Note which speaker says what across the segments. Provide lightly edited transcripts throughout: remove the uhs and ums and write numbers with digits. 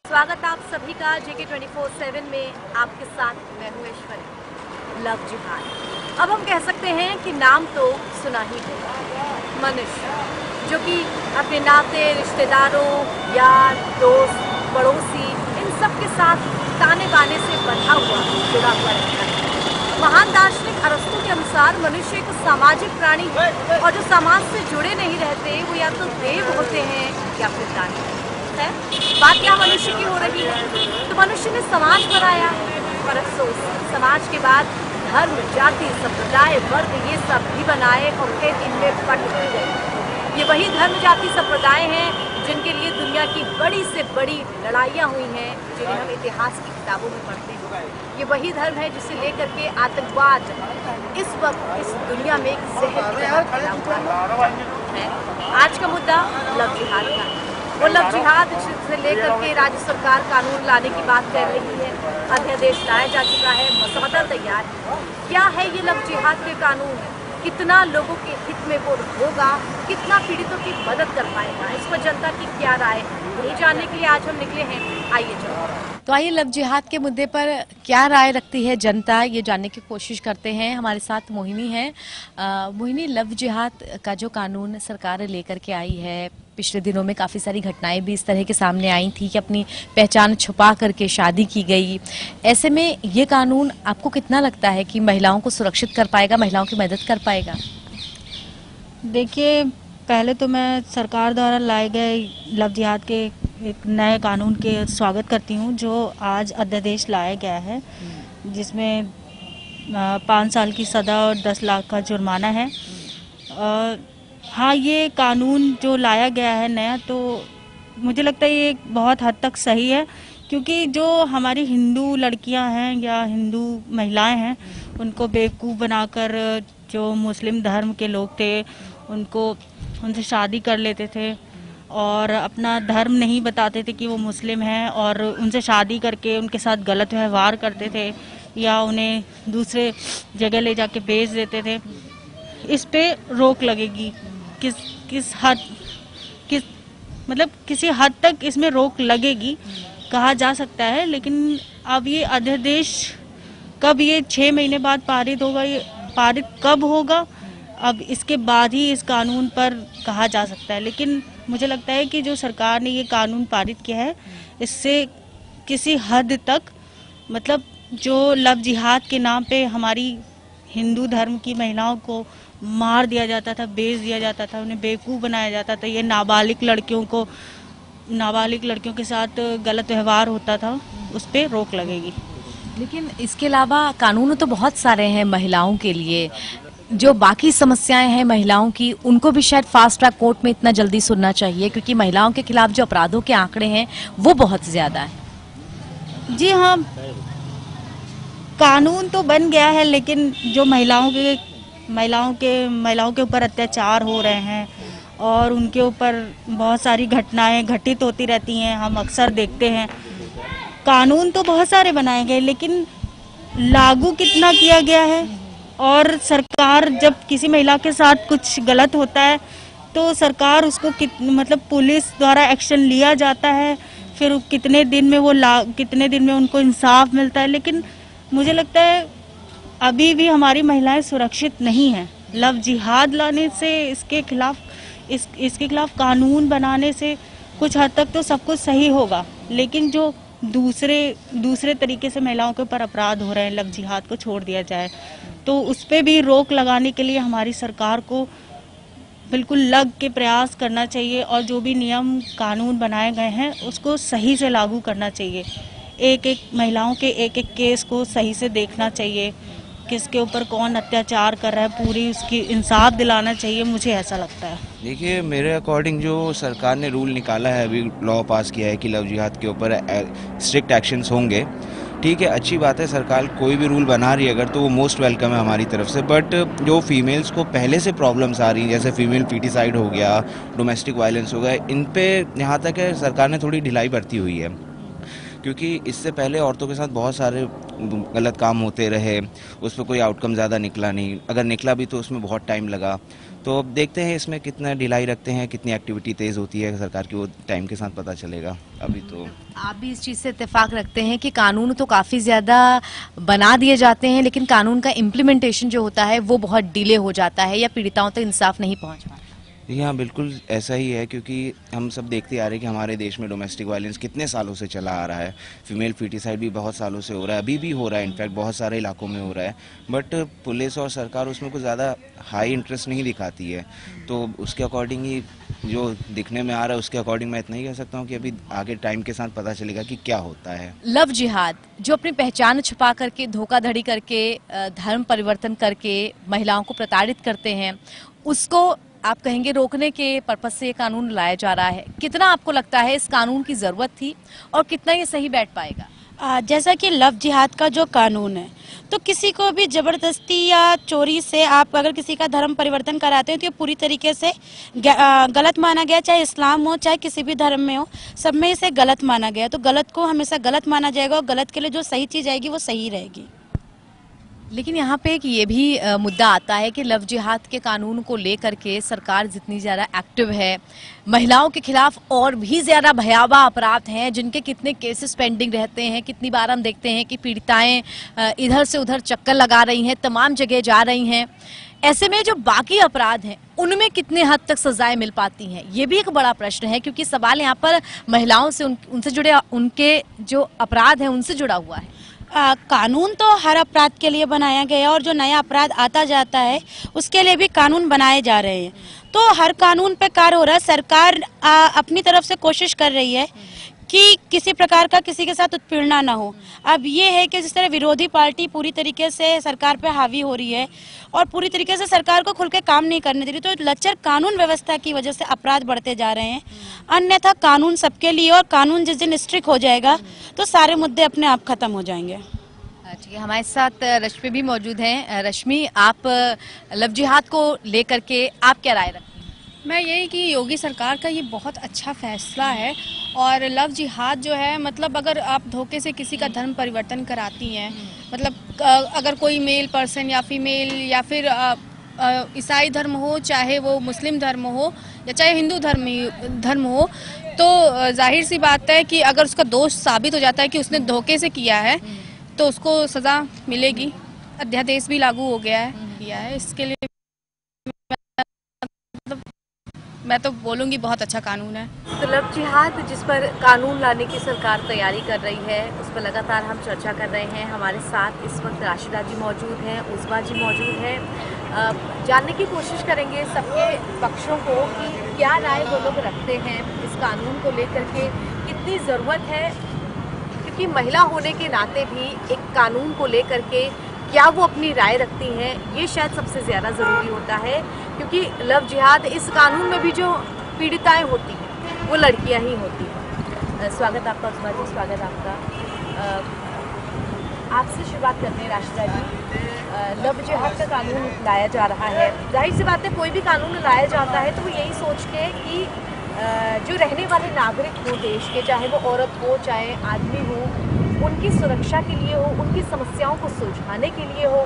Speaker 1: स्वागत आप सभी का JK 24/7 में। आपके साथ मैं हूं ऐश्वर्या। लव जिहाद, अब हम कह सकते हैं कि नाम तो सुना ही है। मनुष्य जो कि अपने नाते, रिश्तेदारों, यार, दोस्त, पड़ोसी, इन सब के साथ ताने बाने से बंधा हुआ, जुड़ा हुआ रहता है। महान दार्शनिक अरस्तु के अनुसार मनुष्य एक सामाजिक प्राणी है और जो समाज से जुड़े नहीं रहते वो या तो देव होते हैं या फिर दानव है। बात क्या मनुष्य की हो रही है? तो मनुष्य ने समाज बनाया और अफसोस समाज के बाद धर्म, जाति, संप्रदाय, वर्ग ये सब भी बनाए और फिर इनमें बंट गए। ये वही धर्म, जाति, संप्रदाय हैं जिनके लिए दुनिया की बड़ी से बड़ी लड़ाइयाँ हुई हैं, जिन्हें हम इतिहास की किताबों में पढ़ते हैं। ये वही धर्म है जिसे लेकर के आतंकवाद इस वक्त इस दुनिया में एक जहर की तरह फैला हुआ है। आज का मुद्दा लव जिहाद का है। वो लव जिहाद से लेकर के राज्य सरकार कानून लाने की बात कर रही है। अध्यादेश लाया जा चुका है, मसौदा तैयार है। क्या है ये लव जिहाद के कानून? कितना लोगों के हित में वो होगा, कितना पीड़ितों की मदद कर पाएगा, इस पर जनता की क्या राय है, यही जानने के लिए आज हम निकले हैं। आइए चलो।
Speaker 2: तो आइए लव जिहाद के मुद्दे पर क्या राय रखती है जनता, ये जानने की कोशिश करते हैं। हमारे साथ मोहिनी है। मोहिनी, लव जिहाद का जो कानून सरकार लेकर के आई है, पिछले दिनों में काफ़ी सारी घटनाएं भी इस तरह के सामने आई थी कि अपनी पहचान छुपा करके शादी की गई। ऐसे में ये कानून आपको कितना लगता है कि महिलाओं को सुरक्षित कर पाएगा, महिलाओं की मदद कर पाएगा?
Speaker 3: देखिए, पहले तो मैं सरकार द्वारा लाए गए लव जिहाद के एक नए कानून के स्वागत करती हूँ, जो आज अध्यादेश लाया गया है, जिसमें 5 साल की सज़ा और 10 लाख का जुर्माना है। हाँ, ये कानून जो लाया गया है नया, तो मुझे लगता है ये बहुत हद तक सही है, क्योंकि जो हमारी हिंदू लड़कियां हैं या हिंदू महिलाएं हैं, उनको बेवकूफ़ बनाकर जो मुस्लिम धर्म के लोग थे उनसे शादी कर लेते थे और अपना धर्म नहीं बताते थे कि वो मुस्लिम हैं, और उनसे शादी करके उनके साथ गलत व्यवहार करते थे या उन्हें दूसरे जगह ले जाके बेच देते थे। इस पे रोक लगेगी। किसी हद तक इसमें रोक लगेगी कहा जा सकता है, लेकिन अब ये अध्यादेश कब, ये 6 महीने बाद पारित होगा, ये पारित कब होगा, अब इसके बाद ही इस कानून पर कहा जा सकता है। लेकिन मुझे लगता है कि जो सरकार ने ये कानून पारित किया है, इससे किसी हद तक मतलब जो लव जिहाद के नाम पे हमारी हिंदू धर्म की महिलाओं को मार दिया जाता था, बेच दिया जाता था, उन्हें बेवकूफ़ बनाया जाता था, ये नाबालिग लड़कियों के साथ गलत व्यवहार होता था, उस पर रोक लगेगी।
Speaker 2: लेकिन इसके अलावा कानून तो बहुत सारे हैं महिलाओं के लिए। जो बाकी समस्याएं हैं महिलाओं की, उनको भी शायद फास्ट ट्रैक कोर्ट में इतना जल्दी सुनना चाहिए, क्योंकि महिलाओं के खिलाफ जो अपराधों के आंकड़े हैं वो बहुत ज़्यादा है।
Speaker 3: जी हाँ, कानून तो बन गया है, लेकिन जो महिलाओं के ऊपर अत्याचार हो रहे हैं और उनके ऊपर बहुत सारी घटनाएं घटित होती रहती हैं, हम अक्सर देखते हैं। कानून तो बहुत सारे बनाए गए, लेकिन लागू कितना किया गया है? और सरकार जब किसी महिला के साथ कुछ गलत होता है तो सरकार उसको मतलब पुलिस द्वारा एक्शन लिया जाता है, फिर कितने दिन में उनको इंसाफ मिलता है। लेकिन मुझे लगता है अभी भी हमारी महिलाएं सुरक्षित नहीं हैं। लव जिहाद लाने से, इसके खिलाफ कानून बनाने से कुछ हद तक तो सब कुछ सही होगा, लेकिन जो दूसरे तरीके से महिलाओं के ऊपर अपराध हो रहे हैं, लव जिहाद को छोड़ दिया जाए। तो उस पे भी रोक लगाने के लिए हमारी सरकार को बिल्कुल लग के प्रयास करना चाहिए, और जो भी नियम कानून बनाए गए हैं उसको सही से लागू करना चाहिए। एक महिलाओं के एक केस को सही से देखना चाहिए, किसके ऊपर कौन अत्याचार कर रहा है, पूरी उसकी इंसाफ दिलाना चाहिए, मुझे ऐसा लगता है।
Speaker 4: देखिए, मेरे अकॉर्डिंग जो सरकार ने रूल निकाला है, अभी लॉ पास किया है कि लव जिहाद के ऊपर स्ट्रिक्ट एक्शंस होंगे, ठीक है, अच्छी बात है। सरकार कोई भी रूल बना रही है अगर, तो वो मोस्ट वेलकम है हमारी तरफ से। बट जो फीमेल्स को पहले से प्रॉब्लम्स आ रही हैं, जैसे फीमेल फीटिसाइड हो गया, डोमेस्टिक वायलेंस हो गया, इन पे यहाँ तक है सरकार ने थोड़ी ढिलाई बरती हुई है, क्योंकि इससे पहले औरतों के साथ बहुत सारे गलत काम होते रहे, उस पर कोई आउटकम ज़्यादा निकला नहीं, अगर निकला भी तो उसमें बहुत टाइम लगा। तो अब देखते हैं इसमें कितना ढिलाई रखते हैं, कितनी एक्टिविटी तेज़ होती है सरकार की, वो टाइम के साथ पता चलेगा। अभी तो
Speaker 2: आप भी इस चीज़ से इत्तेफाक रखते हैं कि कानून तो काफ़ी ज़्यादा बना दिए जाते हैं, लेकिन कानून का इम्प्लीमेंटेशन जो होता है वो बहुत डिले हो जाता है या पीड़िताओं तक इंसाफ नहीं पहुंच पाता।
Speaker 4: जी हाँ, बिल्कुल ऐसा ही है, क्योंकि हम सब देखते आ रहे हैं कि हमारे देश में डोमेस्टिक वायलेंस कितने सालों से चला आ रहा है। फीमेल फीटिसाइड भी बहुत सालों से हो रहा है, अभी भी हो रहा है, इनफैक्ट बहुत सारे इलाकों में हो रहा है, बट पुलिस और सरकार उसमें कुछ ज़्यादा हाई इंटरेस्ट नहीं दिखाती है। तो उसके अकॉर्डिंग ही जो दिखने में आ रहा है उसके अकॉर्डिंग मैं इतना ही कह सकता हूँ कि अभी आगे टाइम के साथ पता चलेगा कि क्या होता है।
Speaker 2: लव जिहाद जो अपनी पहचान छुपा करके, धोखाधड़ी करके, धर्म परिवर्तन करके महिलाओं को प्रताड़ित करते हैं, उसको आप कहेंगे रोकने के पर्पज से ये कानून लाया जा रहा है। कितना आपको लगता है इस कानून की जरूरत थी और कितना ये सही बैठ पाएगा?
Speaker 5: जैसा कि लव जिहाद का जो कानून है, तो किसी को भी जबरदस्ती या चोरी से आप अगर किसी का धर्म परिवर्तन कराते हैं तो ये पूरी तरीके से गलत माना गया, चाहे इस्लाम हो चाहे किसी भी धर्म में हो, सब में इसे गलत माना गया। तो गलत को हमेशा गलत माना जाएगा और गलत के लिए जो सही चीज आएगी वो सही रहेगी।
Speaker 2: लेकिन यहाँ पे एक ये भी मुद्दा आता है कि लव जिहाद के कानून को लेकर के सरकार जितनी ज़्यादा एक्टिव है, महिलाओं के खिलाफ और भी ज़्यादा भयावह अपराध हैं जिनके कितने केसेस पेंडिंग रहते हैं। कितनी बार हम देखते हैं कि पीड़िताएं इधर से उधर चक्कर लगा रही हैं, तमाम जगह जा रही हैं। ऐसे में जो बाकी अपराध हैं उनमें कितने हद तक सजाएं मिल पाती हैं, ये भी एक बड़ा प्रश्न है, क्योंकि सवाल यहाँ पर महिलाओं से उनसे जुड़े, उनके जो अपराध हैं उनसे जुड़ा हुआ है।
Speaker 5: कानून तो हर अपराध के लिए बनाया गया है और जो नया अपराध आता जाता है उसके लिए भी कानून बनाए जा रहे हैं। तो हर कानून पे कार्य हो रहा है। सरकार अपनी तरफ से कोशिश कर रही है कि किसी प्रकार का किसी के साथ उत्पीड़ना ना हो। अब ये है कि जिस तरह विरोधी पार्टी पूरी तरीके से सरकार पे हावी हो रही है और पूरी तरीके से सरकार को खुल के काम नहीं करने दे रही, तो लचर कानून व्यवस्था की वजह से अपराध बढ़ते जा रहे हैं। अन्यथा कानून सबके लिए, और कानून जिस दिन स्ट्रिक्ट हो जाएगा तो सारे मुद्दे अपने आप खत्म हो जाएंगे।
Speaker 2: ठीक है, हमारे साथ रश्मि भी मौजूद हैं। रश्मि, आप लव जिहाद को लेकर के आप क्या राय रखते हैं?
Speaker 6: मैं यही कि योगी सरकार का ये बहुत अच्छा फैसला है। और लव जिहाद जो है, मतलब अगर आप धोखे से किसी का धर्म परिवर्तन कराती हैं, मतलब अगर कोई मेल पर्सन या फीमेल या फिर ईसाई धर्म हो, चाहे वो मुस्लिम धर्म हो या चाहे हिंदू धर्म हो, तो जाहिर सी बात है कि अगर उसका दोष साबित हो जाता है कि उसने धोखे से किया है तो उसको सज़ा मिलेगी। अध्यादेश भी लागू हो गया है इसके लिए। मैं तो बोलूँगी बहुत अच्छा कानून है।
Speaker 1: तो लव जिहाद जिस पर कानून लाने की सरकार तैयारी कर रही है, उस पर लगातार हम चर्चा कर रहे हैं। हमारे साथ इस वक्त राशिदा जी मौजूद हैं, उस्मा जी मौजूद हैं। जानने की कोशिश करेंगे सबके पक्षों को कि क्या राय वो लोग रखते हैं इस कानून को लेकर के, कितनी ज़रूरत है, क्योंकि महिला होने के नाते भी एक कानून को लेकर के क्या वो अपनी राय रखती हैं, ये शायद सबसे ज़्यादा ज़रूरी होता है। क्योंकि लव जिहाद, इस कानून में भी जो पीड़िताएं होती हैं वो लड़कियां ही होती हैं। स्वागत आपका उस्मा जी, स्वागत आपका। आपसे शुरुआत करते हैं राशिदा जी। लव जिहाद का कानून लाया जा रहा है, जाहिर सी बात है कोई भी कानून लाया जाता है तो वो यही सोच के कि जो रहने वाले नागरिक हो देश के, चाहे वो औरत हो चाहे आदमी हो, उनकी सुरक्षा के लिए हो, उनकी समस्याओं को सुलझाने के लिए हो।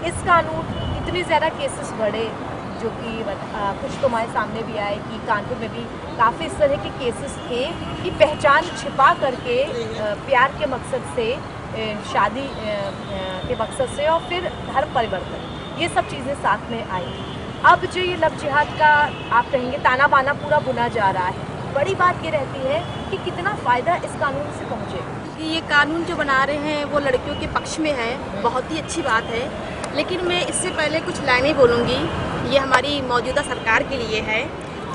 Speaker 1: इस कानून इतने ज़्यादा केसेस बढ़े जो कि कुछ तो हमारे सामने भी आए कि कानपुर में भी काफ़ी इस तरह के केसेस थे कि पहचान छिपा करके प्यार के मकसद से, शादी के मकसद से और फिर धर्म परिवर्तन, ये सब चीज़ें साथ में आई। अब जो ये लव जिहाद का आप कहेंगे ताना बाना पूरा बुना जा रहा है, बड़ी बात ये रहती है कि कितना फ़ायदा इस कानून से पहुँचेगा।
Speaker 7: ये कानून जो बना रहे हैं वो लड़कियों के पक्ष में है, बहुत ही अच्छी बात है। लेकिन मैं इससे पहले कुछ लाइनें बोलूँगी, ये हमारी मौजूदा सरकार के लिए है।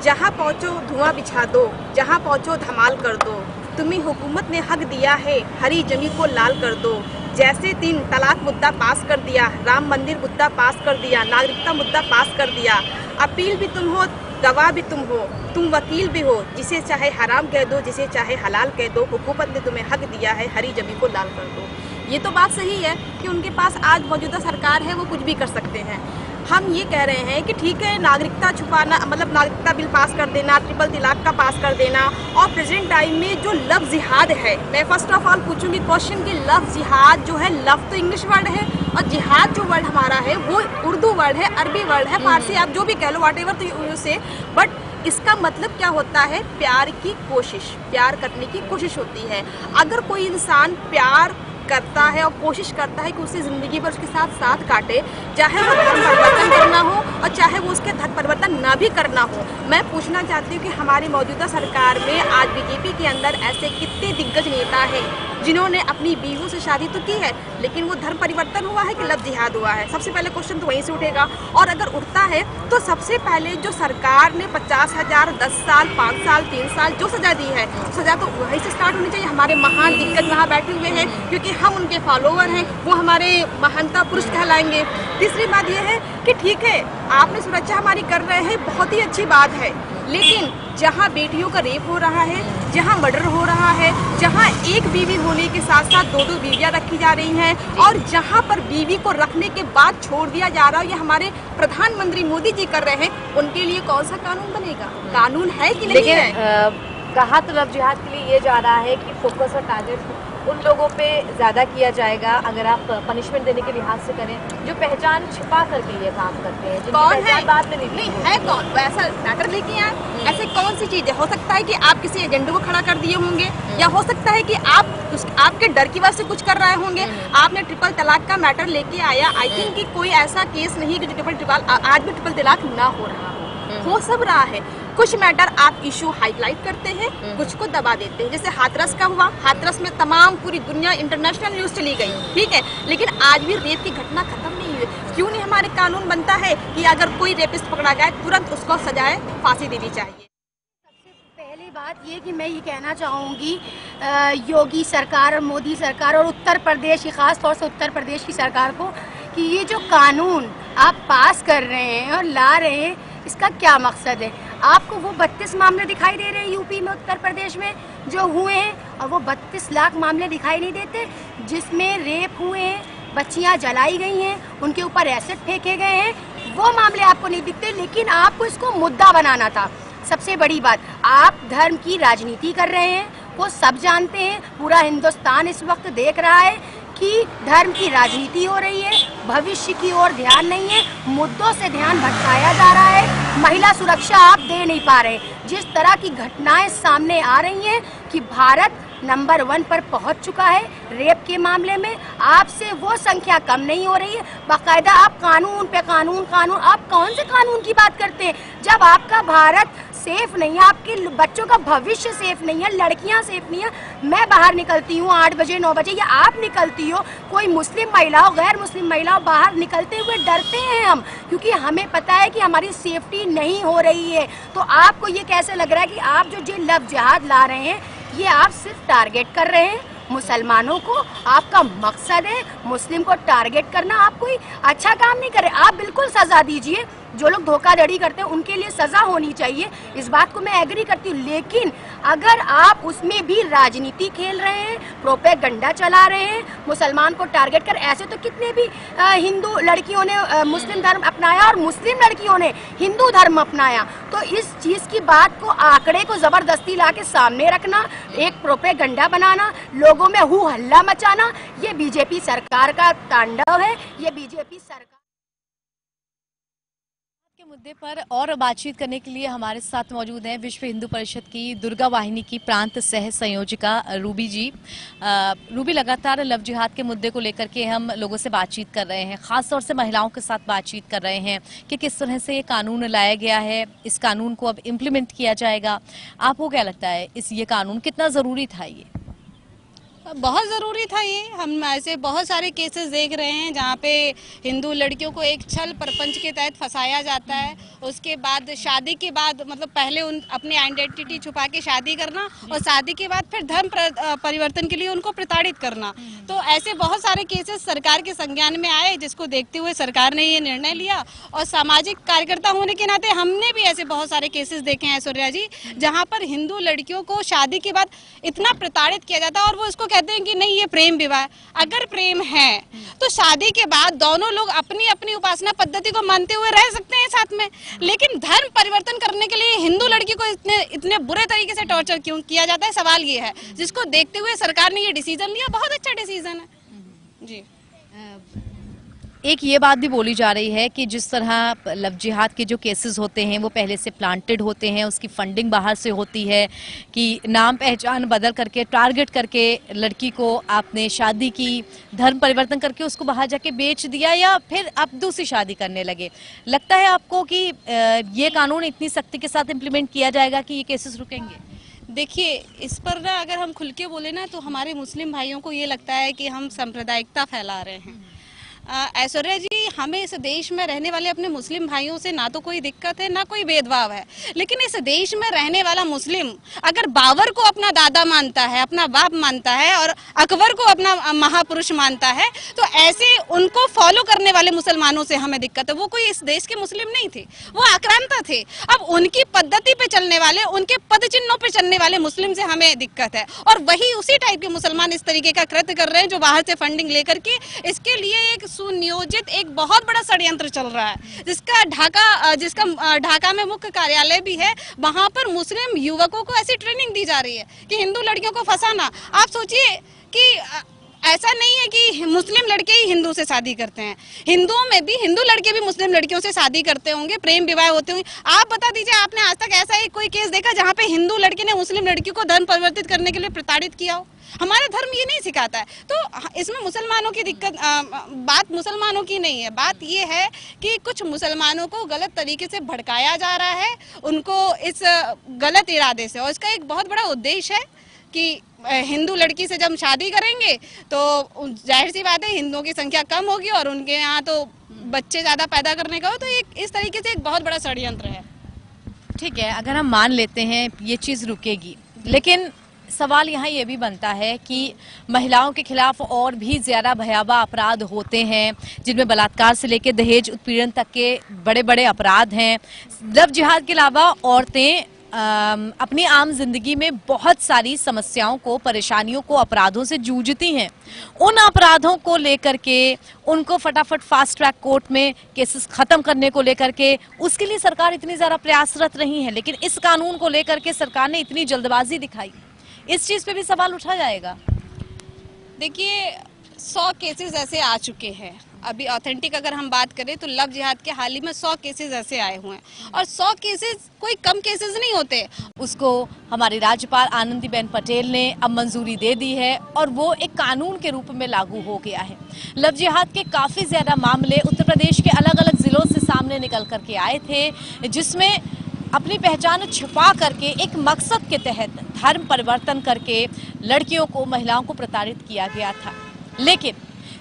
Speaker 7: जहाँ पहुँचो धुआं बिछा दो, जहाँ पहुँचो धमाल कर दो, तुम्हें हुकूमत ने हक दिया है, हरी जमी को लाल कर दो। जैसे 3 तलाक मुद्दा पास कर दिया, राम मंदिर मुद्दा पास कर दिया, नागरिकता मुद्दा पास कर दिया। अपील भी तुम हो, गवाह भी तुम हो, तुम वकील भी हो, जिसे चाहे हराम कह दो, जिसे चाहे हलाल कह दो। हुकूमत ने तुम्हें हक दिया है, हरी जमी को लाल कर दो। ये तो बात सही है कि उनके पास आज मौजूदा सरकार है, वो कुछ भी कर सकते हैं। हम ये कह रहे हैं कि ठीक है, नागरिकता छुपाना, मतलब नागरिकता बिल पास कर देना, ट्रिपल तलाक का पास कर देना, और प्रेजेंट टाइम में जो लव जिहाद है, मैं फर्स्ट ऑफ ऑल पूछूंगी क्वेश्चन कि लव जिहाद जो है, लव तो इंग्लिश वर्ड है और जिहाद जो वर्ड हमारा है वो उर्दू वर्ड है, अरबी वर्ड है, फारसी आप जो भी कह लो, वॉट एवर तो से, बट इसका मतलब क्या होता है? प्यार की कोशिश, प्यार करने की कोशिश होती है। अगर कोई इंसान प्यार करता है और कोशिश करता है कि उसे ज़िंदगी भर उसके साथ साथ काटे, चाहे वो धर्म परिवर्तन करना हो और चाहे वो उसके धर्म परिवर्तन ना भी करना हो। मैं पूछना चाहती हूँ कि हमारी मौजूदा सरकार में आज बीजेपी के अंदर ऐसे कितने दिग्गज नेता हैं जिन्होंने अपनी बीवियों से शादी तो की है, लेकिन वो धर्म परिवर्तन हुआ है कि लव जिहाद हुआ है? सबसे पहले क्वेश्चन तो वहीं से उठेगा। और अगर उठता है तो सबसे पहले जो सरकार ने 50,000, 10 साल, 5 साल, 3 साल जो सजा दी है, सजा तो वहीं से स्टार्ट होनी चाहिए। हमारे महान दिग्गज वहाँ बैठे हुए हैं क्योंकि हम उनके फॉलोवर हैं, वो हमारे महानता पुरुष कहलाएंगे। तीसरी बात यह है कि ठीक है, आपने सुरक्षा हमारी कर रहे हैं, बहुत ही अच्छी बात है, लेकिन जहाँ बेटियों का रेप हो रहा है, जहाँ मर्डर हो रहा है, जहाँ एक बीवी होने के साथ साथ 2-2 बीवियाँ रखी जा रही हैं, और जहाँ पर बीवी को रखने के बाद छोड़ दिया जा रहा है, ये हमारे प्रधानमंत्री मोदी जी कर रहे हैं, उनके लिए कौन सा कानून बनेगा? कानून है कि नहीं है?
Speaker 1: कहा तो लव जिहाद के लिए ये जा रहा है कि फोकस और टारगेट उन लोगों पे ज़्यादा किया जाएगा, अगर आप पनिशमेंट देने के लिहाज से करें, जो पहचान छिपा करके ये काम करते हैं।
Speaker 7: कौन है?
Speaker 1: बात में
Speaker 7: नहीं है कौन? वो ऐसा मैटर लेके आए, ऐसे कौन सी चीज़ है? हो सकता है कि आप किसी एजेंडे को खड़ा कर दिए होंगे, या हो सकता है कि आपके डर की वजह से कुछ कर रहे होंगे। आपने ट्रिपल तलाक का मैटर लेके आया, आई थिंक कि कोई ऐसा केस नहीं कि जो आज भी ट्रिपल तलाक ना हो रहा हो सब रहा है। कुछ मैटर आप इशू हाईलाइट करते हैं, कुछ को दबा देते हैं। जैसे हाथरस का हुआ, हाथरस में तमाम पूरी दुनिया इंटरनेशनल न्यूज चली गई, ठीक है, लेकिन आज भी रेप की घटना खत्म नहीं हुई। क्यों नहीं हमारे कानून बनता है कि अगर कोई रेपिस्ट पकड़ा गया तुरंत उसको सजाए फांसी देनी चाहिए?
Speaker 8: पहली बात ये कि मैं ये कहना चाहूँगी योगी सरकार और मोदी सरकार और उत्तर प्रदेश की, ख़ास तौर से उत्तर प्रदेश की सरकार को, कि ये जो कानून आप पास कर रहे हैं और ला रहे हैं, इसका क्या मकसद है? आपको वो 32 मामले दिखाई दे रहे हैं यूपी में, उत्तर प्रदेश में जो हुए हैं, और वो 32 लाख मामले दिखाई नहीं देते जिसमें रेप हुए हैं, बच्चियां जलाई गई हैं, उनके ऊपर एसिड फेंके गए हैं, वो मामले आपको नहीं दिखते। लेकिन आपको इसको मुद्दा बनाना था। सबसे बड़ी बात, आप धर्म की राजनीति कर रहे हैं, वो सब जानते हैं, पूरा हिंदुस्तान इस वक्त देख रहा है कि धर्म की राजनीति हो रही है, भविष्य की ओर ध्यान नहीं है, मुद्दों से ध्यान भटकाया जा रहा है, महिला सुरक्षा आप दे नहीं पा रहे। जिस तरह की घटनाएं सामने आ रही हैं कि भारत नंबर 1 पर पहुंच चुका है रेप के मामले में, आपसे वो संख्या कम नहीं हो रही है। बाकायदा आप कानून पे कानून, आप कौन से कानून की बात करते हैं जब आपका भारत सेफ नहीं है, आपके बच्चों का भविष्य सेफ नहीं है, लड़कियां सेफ नहीं है। मैं बाहर निकलती हूँ 8 बजे 9 बजे, या आप निकलती हो, कोई मुस्लिम महिला हो, गैर मुस्लिम महिला हो, बाहर निकलते हुए डरते हैं हम, क्योंकि हमें पता है कि हमारी सेफ्टी नहीं हो रही है। तो आपको ये कैसे लग रहा है कि आप जो लव जिहाद ला रहे हैं, ये आप सिर्फ टारगेट कर रहे हैं मुसलमानों को? आपका मकसद है मुस्लिम को टारगेट करना, आप कोई अच्छा काम नहीं कर रहे। आप बिल्कुल सजा दीजिए, जो लोग धोखाधड़ी करते हैं उनके लिए सजा होनी चाहिए, इस बात को मैं एग्री करती हूँ। लेकिन अगर आप उसमें भी राजनीति खेल रहे हैं, प्रोपेगेंडा चला रहे हैं मुसलमान को टारगेट कर, ऐसे तो कितने भी हिंदू लड़कियों ने मुस्लिम धर्म अपनाया और मुस्लिम लड़कियों ने हिंदू धर्म अपनाया। तो इस चीज़ की बात को, आंकड़े को जबरदस्ती ला के सामने रखना, एक प्रोपेगेंडा बनाना, लोगों में हू हल्ला मचाना, ये बीजेपी सरकार का तांडव है। ये बीजेपी सरकार
Speaker 2: के मुद्दे पर और बातचीत करने के लिए हमारे साथ मौजूद हैं विश्व हिंदू परिषद की दुर्गा वाहिनी की प्रांत सह संयोजिका रूबी जी। रूबी, लगातार लव जिहाद के मुद्दे को लेकर के हम लोगों से बातचीत कर रहे हैं, खासतौर से महिलाओं के साथ बातचीत कर रहे हैं कि किस तरह से ये कानून लाया गया है, इस कानून को अब इम्प्लीमेंट किया जाएगा। आपको क्या लगता है ये कानून कितना ज़रूरी था? ये
Speaker 6: बहुत ज़रूरी था। ये हम ऐसे बहुत सारे केसेस देख रहे हैं जहाँ पे हिंदू लड़कियों को एक छल प्रपंच के तहत फंसाया जाता है, उसके बाद शादी के बाद मतलब पहले उन अपनी आइडेंटिटी छुपा के शादी करना और शादी के बाद फिर धर्म परिवर्तन के लिए उनको प्रताड़ित करना। तो ऐसे बहुत सारे केसेस सरकार के संज्ञान में आए, जिसको देखते हुए सरकार ने ये निर्णय लिया। और सामाजिक कार्यकर्ता होने के नाते हमने भी ऐसे बहुत सारे केसेस देखे हैं ऐश्वर्या जी, जहाँ पर हिंदू लड़कियों को शादी के बाद इतना प्रताड़ित किया जाता है और वो इसको कहते हैं कि नहीं ये प्रेम विवाह। अगर प्रेम है तो शादी के बाद दोनों लोग अपनी अपनी उपासना पद्धति को मानते हुए रह सकते हैं साथ में, लेकिन धर्म परिवर्तन करने के लिए हिंदू लड़की को इतने बुरे तरीके से टॉर्चर क्यों किया जाता है, सवाल ये है, जिसको देखते हुए सरकार ने ये डिसीजन लिया। बहुत अच्छा डिसीजन है जी।
Speaker 2: एक ये बात भी बोली जा रही है कि जिस तरह लव जिहाद के जो केसेस होते हैं वो पहले से प्लांटेड होते हैं, उसकी फंडिंग बाहर से होती है कि नाम पहचान बदल करके टारगेट करके लड़की को आपने शादी की, धर्म परिवर्तन करके उसको बाहर जाके बेच दिया या फिर आप दूसरी शादी करने लगे। लगता है आपको कि ये कानून इतनी सख्ती के साथ इम्प्लीमेंट किया जाएगा कि ये केसेस रुकेंगे?
Speaker 9: देखिए, इस पर ना अगर हम खुल के बोले ना तो हमारे मुस्लिम भाइयों को ये लगता है कि हम सांप्रदायिकता फैला रहे हैं। ऐश्वर्या जी, हमें इस देश में रहने वाले अपने मुस्लिम भाइयों से ना तो कोई दिक्कत है ना कोई भेदभाव है, लेकिन इस देश में रहने वाला मुस्लिम अगर बाबर को अपना दादा मानता है, अपना बाप मानता है और अकबर को अपना महापुरुष मानता है, तो ऐसे उनको फॉलो करने वाले मुसलमानों से हमें दिक्कत है। वो कोई इस देश के मुस्लिम नहीं थे, वो आक्रांता थे। अब उनकी पद्धति पे चलने वाले, उनके पद चिन्हों पे चलने वाले मुस्लिम से हमें दिक्कत है, और वही उसी टाइप के मुसलमान इस तरीके का कृत्य कर रहे हैं जो बाहर से फंडिंग लेकर के इसके लिए एक सुनियोजित एक बहुत बड़ा षड्यंत्र चल रहा है, जिसका ढाका में मुख्य कार्यालय भी है। वहां पर मुस्लिम युवकों को ऐसी ट्रेनिंग दी जा रही है कि हिंदू लड़कियों को फंसाना। आप सोचिए कि ऐसा नहीं है कि मुस्लिम लड़के ही हिंदू से शादी करते हैं, हिंदुओं में भी हिंदू लड़के भी मुस्लिम लड़कियों से शादी करते होंगे, प्रेम विवाह होते होंगे। आप बता दीजिए, आपने आज तक ऐसा एक कोई केस देखा जहाँ पे हिंदू लड़के ने मुस्लिम लड़की को धर्म परिवर्तित करने के लिए प्रताड़ित किया हो? हमारा धर्म ये नहीं सिखाता है। तो इसमें मुसलमानों की दिक्कत, बात मुसलमानों की नहीं है, बात ये है कि कुछ मुसलमानों को गलत तरीके से भड़काया जा रहा है, उनको इस गलत इरादे से, और इसका एक बहुत बड़ा उद्देश्य है कि हिंदू लड़की से जब शादी करेंगे तो जाहिर सी बात है हिंदुओं की संख्या कम होगी और उनके यहाँ तो बच्चे ज़्यादा पैदा करने का हो, तो एक इस तरीके से एक बहुत बड़ा षड्यंत्र है।
Speaker 2: ठीक है, अगर हम मान लेते हैं ये चीज़ रुकेगी, लेकिन सवाल यहाँ ये भी बनता है कि महिलाओं के खिलाफ और भी ज़्यादा भयावह अपराध होते हैं, जिनमें बलात्कार से लेकर दहेज उत्पीड़न तक के बड़े बड़े अपराध हैं। लव जिहाद के अलावा औरतें अपनी आम जिंदगी में बहुत सारी समस्याओं को, परेशानियों को, अपराधों से जूझती हैं। उन अपराधों को लेकर के उनको फटाफट फास्ट ट्रैक कोर्ट में केसेस खत्म करने को लेकर के उसके लिए सरकार इतनी ज़्यादा प्रयासरत नहीं है, लेकिन इस कानून को लेकर के सरकार ने इतनी जल्दबाजी दिखाई, इस चीज़ पे भी सवाल उठा जाएगा।
Speaker 9: देखिए, 100 केसेस ऐसे आ चुके हैं। अभी ऑथेंटिक अगर हम बात करें तो लव जिहाद के हाल ही में 100 केसेस ऐसे आए हुए हैं, और 100 केसेस कोई कम केसेस नहीं होते।
Speaker 2: उसको हमारी राज्यपाल आनंदीबेन पटेल ने अब मंजूरी दे दी है और वो एक कानून के रूप में लागू हो गया है। लव जिहाद के काफ़ी ज़्यादा मामले उत्तर प्रदेश के अलग अलग ज़िलों से सामने निकल करके आए थे, जिसमें अपनी पहचान छुपा करके एक मकसद के तहत धर्म परिवर्तन करके लड़कियों को, महिलाओं को प्रताड़ित किया गया था। लेकिन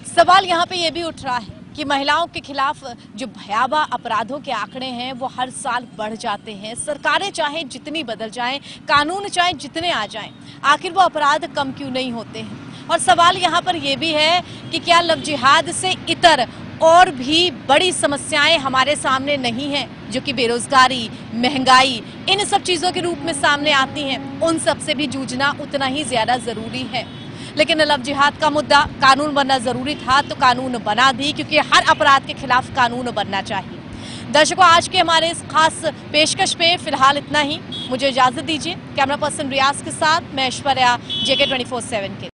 Speaker 2: सवाल यहाँ पे ये भी उठ रहा है कि महिलाओं के खिलाफ जो भयावह अपराधों के आंकड़े हैं वो हर साल बढ़ जाते हैं। सरकारें चाहे जितनी बदल जाएं, कानून चाहे जितने आ जाएं, आखिर वो अपराध कम क्यों नहीं होते हैं? और सवाल यहाँ पर यह भी है कि क्या लव जिहाद से इतर और भी बड़ी समस्याएं हमारे सामने नहीं हैं, जो कि बेरोजगारी, महंगाई, इन सब चीज़ों के रूप में सामने आती हैं? उन सब से भी जूझना उतना ही ज़्यादा ज़रूरी है। लेकिन लव जिहाद का मुद्दा, कानून बनना ज़रूरी था तो कानून बना भी, क्योंकि हर अपराध के खिलाफ कानून बनना चाहिए। दर्शकों, आज के हमारे इस खास पेशकश पे फिलहाल इतना ही। मुझे इजाज़त दीजिए। कैमरा पर्सन रियाज के साथ मैं ऐश्वर्या, JK 24/7 के।